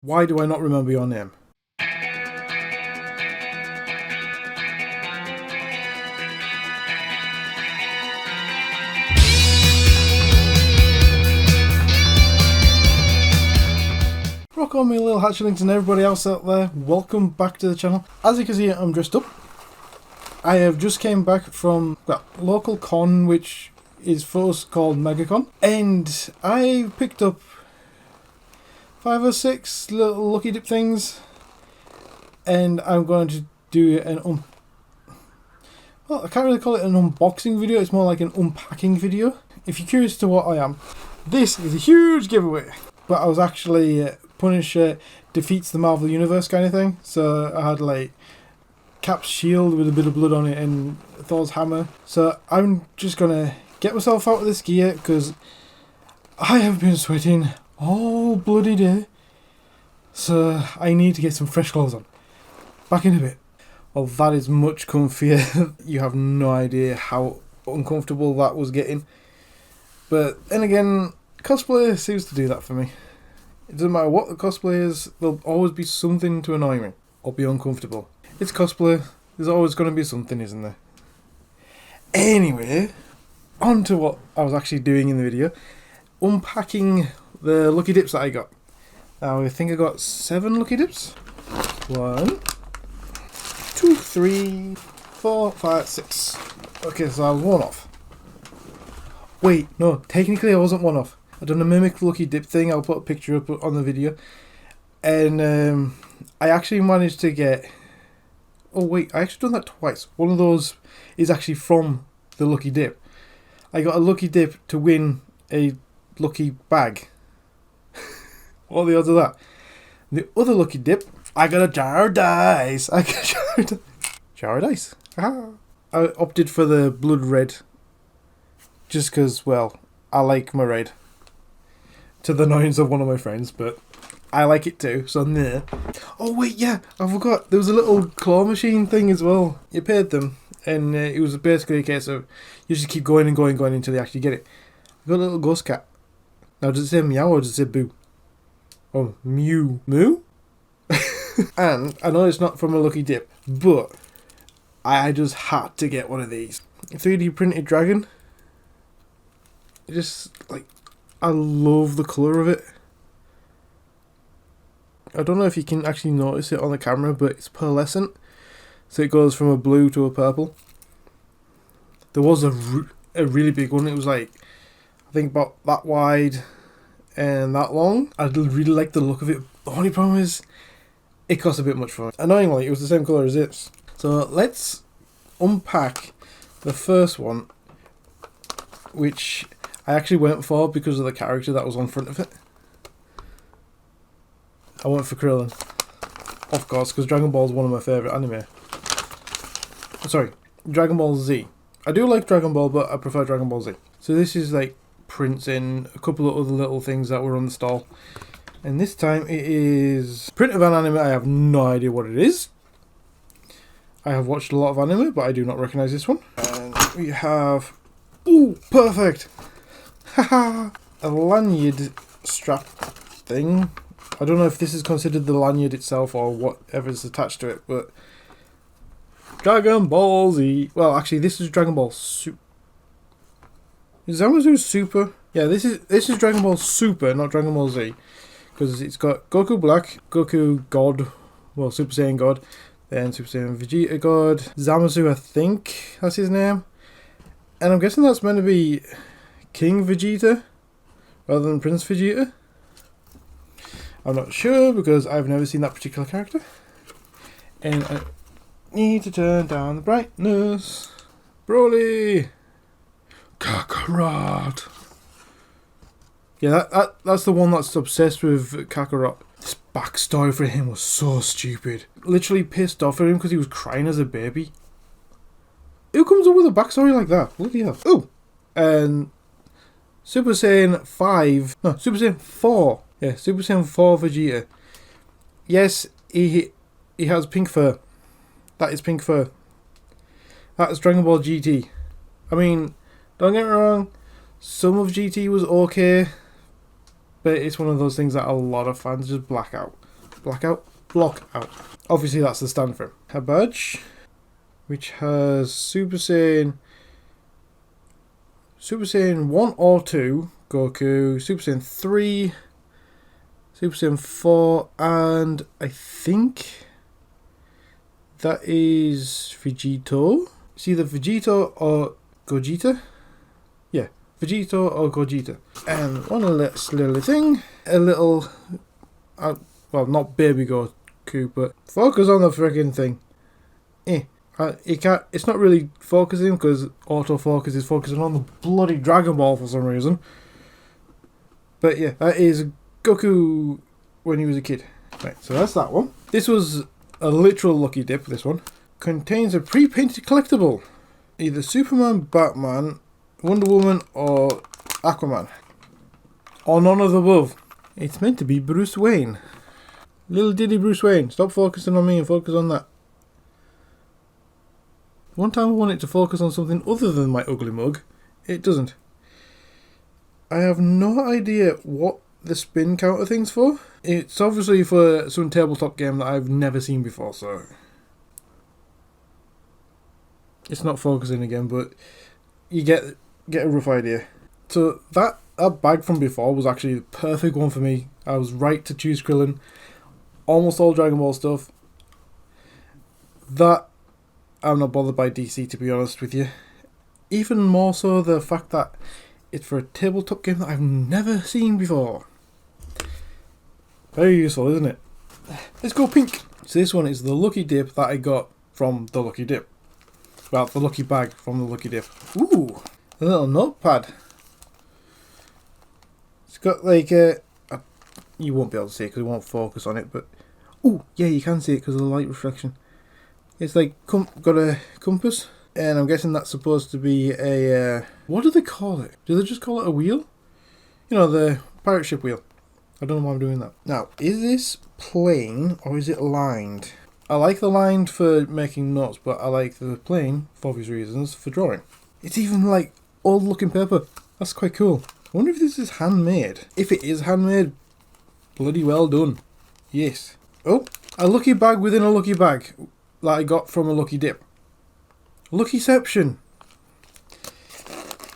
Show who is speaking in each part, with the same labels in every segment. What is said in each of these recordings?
Speaker 1: Why do I not remember your name? Rock on, me little hatchlings and everybody else out there, welcome back to the channel. As you can see, I'm dressed up. I have just came back from that local con which is for us called Megacon, and I picked up 5 or 6 little lucky dip things, and I'm going to do an well, I can't really call it an unboxing video, it's more like an unpacking video. If you're curious to what I am, this is a huge giveaway. But I was actually Punisher defeats the Marvel Universe kind of thing, so I had like Cap's shield with a bit of blood on it and Thor's hammer. So I'm just gonna get myself out of this gear because I have been sweating all bloody day, so I need to get some fresh clothes on. Back in a bit. Well, that is much comfier. You have no idea how uncomfortable that was getting. But then again, cosplay seems to do that for me. It doesn't matter what the cosplay is, there'll always be something to annoy me or be uncomfortable. It's cosplay, there's always going to be something, isn't there? Anyway, on to what I was actually doing in the video. Unpacking the lucky dips that I got. Now I think I got 7 lucky dips. 1, 2, 3, 4, 5, 6. Okay, so I was 1 off. Wait, no, technically I wasn't 1 off. I done a mimic lucky dip thing, I'll put a picture up on the video. And I actually managed to get... Oh wait, I actually done that twice. One of those is actually from the lucky dip. I got a lucky dip to win a lucky bag. What are the odds of that? The other lucky dip, I got a jar of dice. Jar of dice. Ah. I opted for the blood red. Just because, well, I like my red. To the annoyance of one of my friends, but I like it too, so nah. Oh wait, yeah, I forgot. There was a little claw machine thing as well. You paid them, and it was basically a case of you just keep going and going and going until you actually get it. I got a little ghost cat. Now, does it say meow or does it say boo? Oh, mew. Moo? And I know it's not from a lucky dip, but I just had to get one of these. 3D printed dragon. Just, like, I love the colour of it. I don't know if you can actually notice it on the camera, but it's pearlescent. So it goes from a blue to a purple. There was a really big one. It was like, I think about that wide and that long. I really like the look of it. The only problem is, it costs a bit much for it. Annoyingly, it was the same colour as this. So let's unpack the first one, which I actually went for because of the character that was on front of it. I went for Krillin, of course, because Dragon Ball is one of my favourite anime. Sorry, Dragon Ball Z. I do like Dragon Ball, but I prefer Dragon Ball Z. So this is like prints in a couple of other little things that were on the stall. And this time it is print of an anime. I have no idea what it is. I have watched a lot of anime, but I do not recognise this one. And we have... Ooh, perfect! Haha! A lanyard strap thing. I don't know if this is considered the lanyard itself or whatever's attached to it, but... Dragon Ball Z. Well, actually, this is Dragon Ball Super. Is Zamasu Super? Yeah, this is Dragon Ball Super, not Dragon Ball Z. Because it's got Goku Black, Goku God, well, Super Saiyan God, then Super Saiyan Vegeta God, Zamasu, I think that's his name. And I'm guessing that's meant to be King Vegeta, rather than Prince Vegeta. I'm not sure, because I've never seen that particular character. And I need to turn down the brightness. Broly! Kakarot! Yeah, that's the one that's obsessed with Kakarot. This backstory for him was so stupid. Literally pissed off at him because he was crying as a baby. Who comes up with a backstory like that? Bloody hell. Oh! And Super Saiyan 5... No, Super Saiyan 4. Yeah, Super Saiyan 4 Vegeta. Yes, he has pink fur. That is pink fur. That is Dragon Ball GT. I mean, don't get me wrong. Some of GT was okay. But it's one of those things that a lot of fans just black out. Blackout? Block out. Obviously that's the stand for him. A badge, which has Super Saiyan 1 or 2, Goku, Super Saiyan 3, Super Saiyan 4, and I think that is Vegito. It's either Vegito or Gogeta. Yeah, Vegito or Gogeta. And one little thing, a little, well, not baby Goku, but focus on the friggin' thing. It's not really focusing because autofocus is focusing on the bloody Dragon Ball for some reason. But yeah, that is Goku when he was a kid. Right, so that's that one. This was a literal lucky dip, this one. Contains a pre-painted collectible. Either Superman, Batman, Wonder Woman, or Aquaman. Or none of the above. It's meant to be Bruce Wayne. Little Diddy Bruce Wayne. Stop focusing on me and focus on that. One time I want it to focus on something other than my ugly mug. It doesn't. I have no idea what the spin counter thing's for. It's obviously for some tabletop game that I've never seen before, so it's not focusing again, but you get a rough idea. So that bag from before was actually the perfect one for me. I was right to choose Krillin. Almost all Dragon Ball stuff. That I'm not bothered by DC, to be honest with you. Even more so the fact that it's for a tabletop game that I've never seen before. Very useful, isn't it? Let's go pink. So this one is the lucky dip that I got from the lucky dip. Well, the lucky bag from the lucky dip. Ooh, a little notepad. It's got like a you won't be able to see it because it won't focus on it, but ooh, yeah, you can see it because of the light reflection. It's like got a compass, and I'm guessing that's supposed to be a what do they call it? Do they just call it a wheel? You know, the pirate ship wheel. I don't know why I'm doing that. Now, is this plain or is it lined? I like the lined for making notes, but I like the plain, for obvious reasons, for drawing. It's even like old looking paper. That's quite cool. I wonder if this is handmade. If it is handmade, bloody well done. Yes. Oh, a lucky bag within a lucky bag that I got from a lucky dip. Luckyception.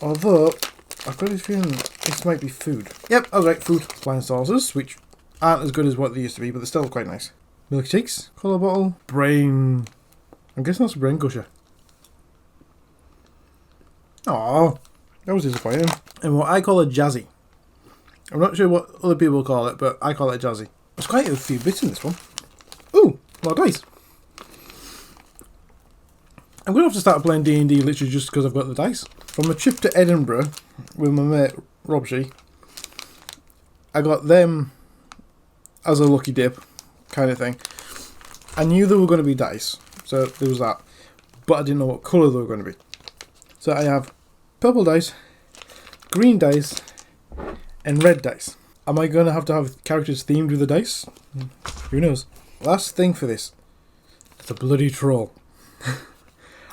Speaker 1: Although, I've got this feeling this might be food. Yep, I was right, food. Flying saucers, which aren't as good as what they used to be, but they're still quite nice. Milkshakes, colour bottle, brain. I'm guessing that's a brain gusher. Oh, that was disappointing. And what I call a jazzy. I'm not sure what other people call it, but I call it a jazzy. There's quite a few bits in this one. Ooh, more dice. I'm going to have to start playing D&D literally just because I've got the dice. From a trip to Edinburgh with my mate Rob Shee, I got them as a lucky dip kind of thing. I knew there were going to be dice, so there was that, but I didn't know what colour they were going to be. So I have purple dice, green dice, and red dice. Am I going to have characters themed with the dice? Who knows? Last thing for this. It's a bloody troll.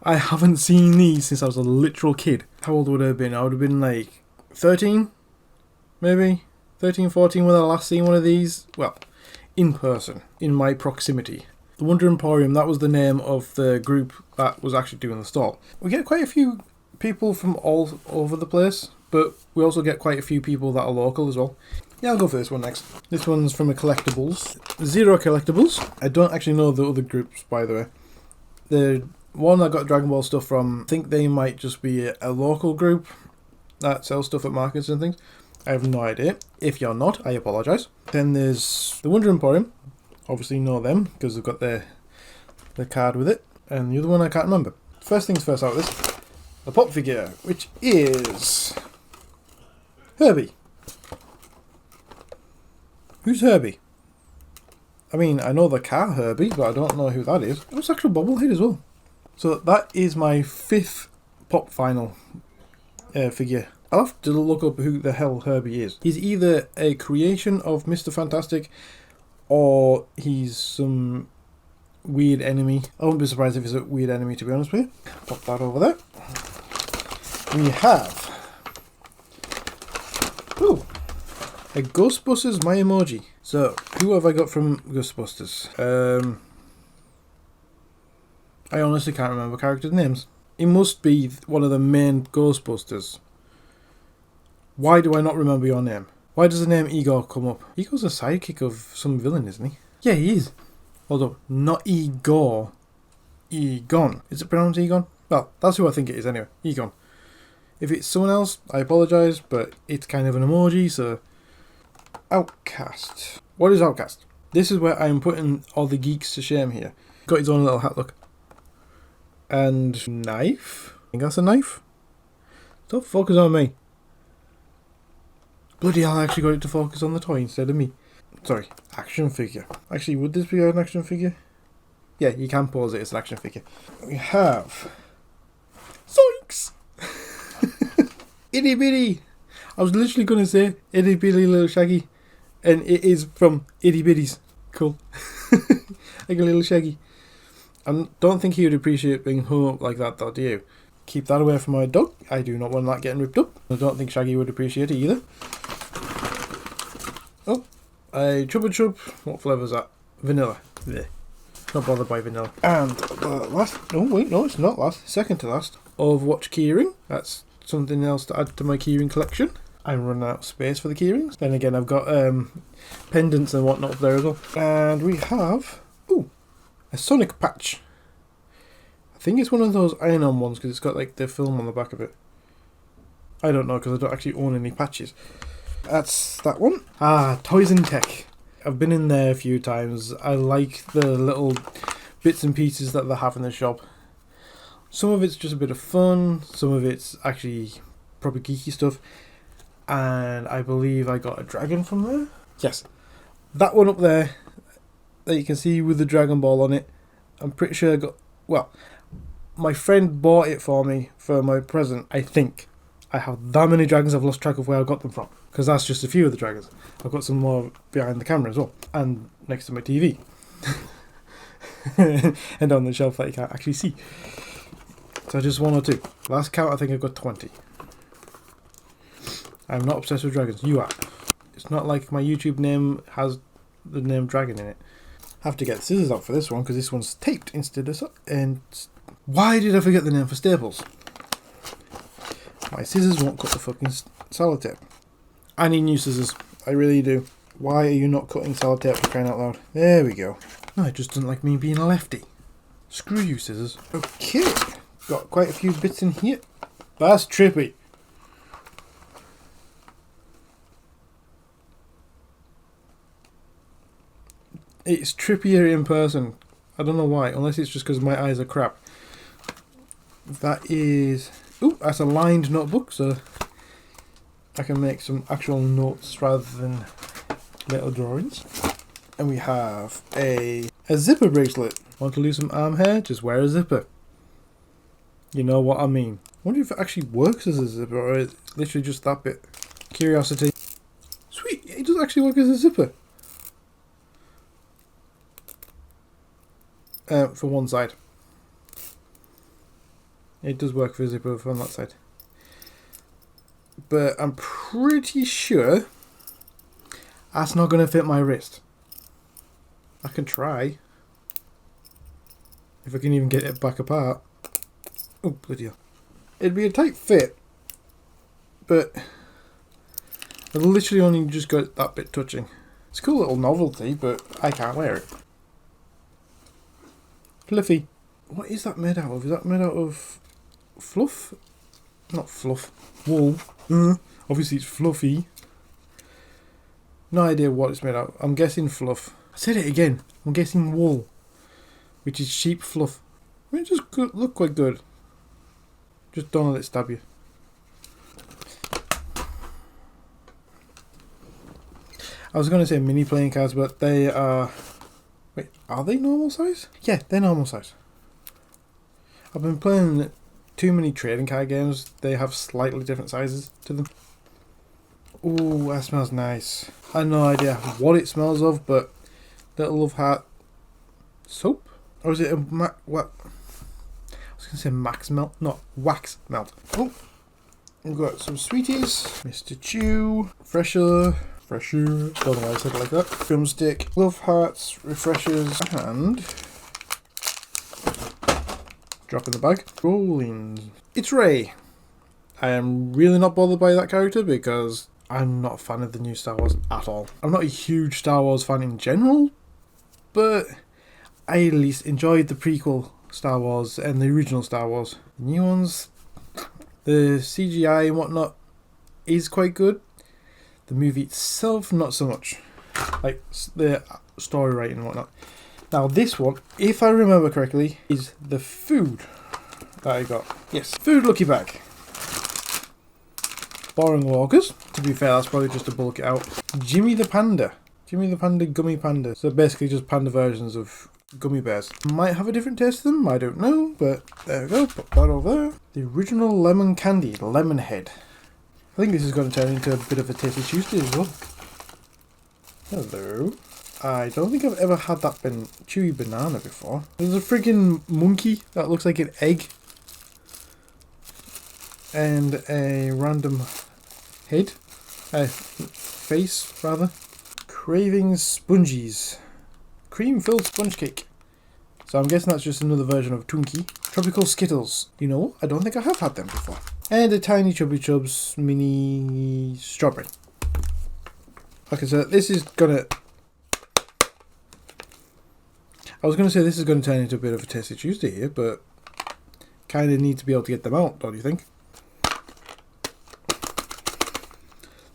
Speaker 1: I haven't seen these since I was a literal kid. How old would I have been? I would have been like 13? Maybe? 13, 14 when I last seen one of these? Well, in person, in my proximity. The Wonder Emporium, that was the name of the group that was actually doing the stall. We get quite a few people from all over the place, but we also get quite a few people that are local as well. Yeah, I'll go for this one next. This one's from a collectibles. Zero collectibles. I don't actually know the other groups, by the way. The one I got Dragon Ball stuff from, I think they might just be a local group that sells stuff at markets and things. I have no idea. If you're not, I apologise. Then there's the Wonder Emporium. Obviously know them because they've got the card with it. And the other one I can't remember. First things first out of this. The pop figure, which is Herbie. Who's Herbie? I mean, I know the car Herbie, but I don't know who that is. Oh, it's actual bobblehead as well. So that is my 5th pop final figure. I'll have to look up who the hell Herbie is. He's either a creation of Mr. Fantastic or he's some weird enemy. I wouldn't be surprised if he's a weird enemy, to be honest with you. Pop that over there. We have a Ghostbusters My Emoji. So, who have I got from Ghostbusters? I honestly can't remember characters' names. He must be one of the main Ghostbusters. Why do I not remember your name? Why does the name Igor come up? Igor's a sidekick of some villain, isn't he? Yeah, he is. Hold up, not Igor. Egon. Is it pronounced Egon? Well, that's who I think it is anyway. Egon. If it's someone else, I apologise, but it's kind of an emoji, so... Outcast. What is Outcast? This is where I'm putting all the geeks to shame here. Got his own little hat, look. And knife? I think that's a knife? Don't focus on me. Bloody hell, I actually got it to focus on the toy instead of me. Sorry, action figure. Actually, would this be an action figure? Yeah, you can pause it as an action figure. We have... Zoinks! Itty bitty! I was literally going to say itty bitty little Shaggy. And it is from Itty Bitties. Cool. Like a little Shaggy. I don't think he would appreciate being hung up like that, though, do you? Keep that away from my dog. I do not want that getting ripped up. I don't think Shaggy would appreciate it either. Oh, a Chupa Chup. What flavour is that? Vanilla. Blech. Not bothered by vanilla. And last, oh wait, no, it's not last. Second to last. Overwatch keyring. That's something else to add to my keyring collection. I'm running out of space for the keyrings. Then again, I've got pendants and whatnot up there as well. And we have, ooh, a Sonic patch. I think it's one of those iron-on ones because it's got like the film on the back of it. I don't know because I don't actually own any patches. That's that one. Ah, Toys and Tech. I've been in there a few times. I like the little bits and pieces that they have in the shop. Some of it's just a bit of fun. Some of it's actually proper geeky stuff. And I believe I got a dragon from there. Yes. That one up there that you can see with the Dragon Ball on it. I'm pretty sure I got... Well, my friend bought it for me for my present, I think. I have that many dragons I've lost track of where I got them from. Because that's just a few of the dragons. I've got some more behind the camera as well. And next to my TV. And on the shelf that you can't actually see. So just one or two. Last count I think I've got 20. I'm not obsessed with dragons. You are. It's not like my YouTube name has the name dragon in it. I have to get the scissors out for this one because this one's taped instead of... And why did I forget the name for staples? My scissors won't cut the fucking sellotape. I need new scissors. I really do. Why are you not cutting sellotape for crying out loud? There we go. No, it just doesn't like me being a lefty. Screw you, scissors. Okay. Got quite a few bits in here. That's trippy. It's trippier in person. I don't know why, unless it's just because my eyes are crap. That is... Ooh, that's a lined notebook, so I can make some actual notes rather than little drawings. And we have a zipper bracelet. Want to lose some arm hair? Just wear a zipper. You know what I mean. I wonder if it actually works as a zipper or is it literally just that bit. Curiosity. Sweet, it does actually work as a zipper. For one side. It does work for a zipper from that side. But I'm pretty sure that's not going to fit my wrist. I can try. If I can even get it back apart. Oh, bloody hell. It'd be a tight fit. But I've literally only just got that bit touching. It's a cool little novelty, but I can't wear it. Fluffy. What is that made out of? Is that made out of fluff? Not fluff. Wool. Obviously it's fluffy. No idea what it's made out of. I'm guessing fluff. I said it again. I'm guessing wool. Which is sheep fluff. I mean, it just could look quite good. Just don't let it stab you. I was going to say mini playing cards, but they are... Wait, are they normal size? Yeah, they're normal size. I've been playing too many trading card games. They have slightly different sizes to them. Ooh, that smells nice. I have no idea what it smells of, but little love heart soap? Or is it a what? I was going to say max melt, not wax melt. Oh, we've got some sweeties. Mr. Chew, Fresher, refresher. Don't know why I said it like that. Drumstick, love hearts, refreshers, and drop in the bag. Rolling. It's Ray. I am really not bothered by that character because I'm not a fan of the new Star Wars at all. I'm not a huge Star Wars fan in general, but I at least enjoyed the prequel Star Wars and the original Star Wars. The new ones, the CGI and whatnot is quite good. The movie itself, not so much. Like the story writing and whatnot. Now this one, if I remember correctly, is the food that I got. Yes, food lucky bag. Boring Walkers. To be fair, that's probably just to bulk it out. Jimmy the Panda. Jimmy the Panda Gummy Panda. So basically just panda versions of gummy bears. Might have a different taste to them, I don't know, but there we go, put that over there. The original lemon candy, lemon head. I think this is going to turn into a bit of a Tasty Tuesday as well. Hello. I don't think I've ever had that chewy banana before. There's a freaking monkey that looks like an egg. And a random head. Face, rather. Cravings Spongies. Cream-filled sponge cake. So I'm guessing that's just another version of Twinkie. Tropical Skittles. You know, I don't think I have had them before. And a tiny Chubby Chubs mini strawberry. Okay, so this is gonna... I was gonna say this is gonna turn into a bit of a Tasty Tuesday here, but kind of need to be able to get them out, don't you think?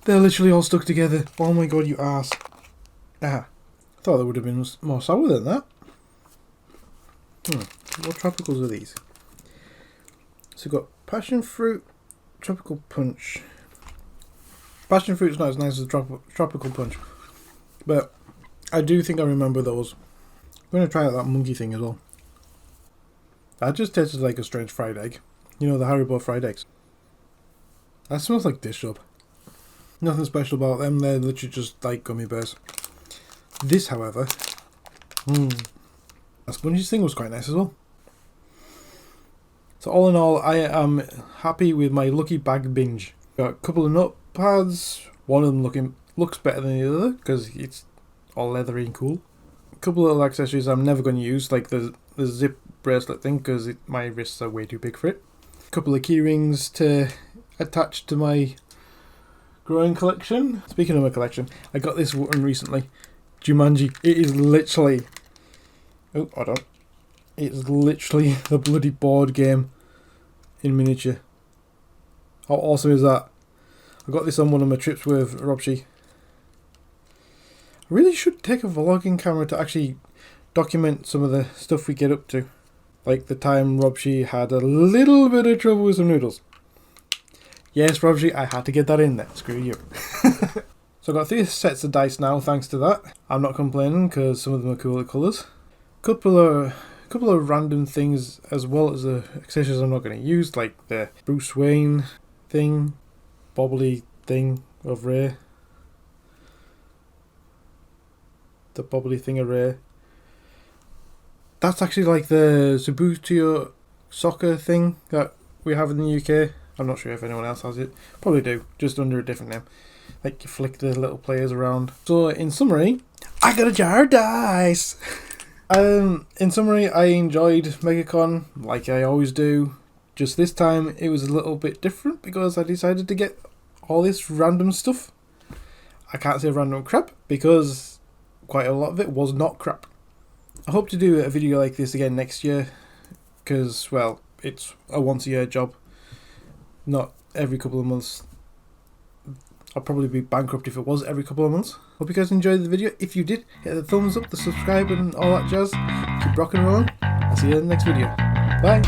Speaker 1: They're literally all stuck together. Oh my god, you ass. Ah. Thought there would have been more sour than that. What tropicals are these? So we've got passion fruit, tropical punch. Passion fruit's not as nice as tropical punch, but I do think I remember those. I'm going to try out that monkey thing as well. That just tasted like a strange fried egg. You know, the Haribo fried eggs. That smells like dish soap. Nothing special about them, they're literally just like gummy bears. This, however, that sponges thing was quite nice as well. So all in all, I am happy with my lucky bag binge. Got a couple of notepads. One of them looks better than the other because it's all leathery and cool. A couple of little accessories I'm never going to use, like the zip bracelet thing because my wrists are way too big for it. A couple of key rings to attach to my growing collection. Speaking of my collection, I got this one recently. Jumanji. It is literally... Oh, hold on. It's literally the bloody board game in miniature. How awesome is that? I got this on one of my trips with Robshi. I really should take a vlogging camera to actually document some of the stuff we get up to. Like the time Robshi had a little bit of trouble with some noodles. Yes, Robshi, I had to get that in there. Screw you. So I've got 3 sets of dice now, thanks to that. I'm not complaining because some of them are cooler colours. Couple of random things as well as the accessories I'm not going to use, like the Bruce Wayne thing, bobbly thing of Ray. The bobbly thing of Ray. That's actually like the Subutio soccer thing that we have in the UK. I'm not sure if anyone else has it. Probably do, just under a different name. Like you flick the little players around. So in summary, I got a jar of dice. In summary, I enjoyed Megacon like I always do. Just this time it was a little bit different because I decided to get all this random stuff. I can't say random crap because quite a lot of it was not crap. I hope to do a video like this again next year because, well, it's a once a year job, not every couple of months. I'd probably be bankrupt if it was every couple of months. Hope you guys enjoyed the video. If you did, hit the thumbs up, the subscribe and all that jazz. Keep rocking and rolling. I'll see you in the next video. Bye.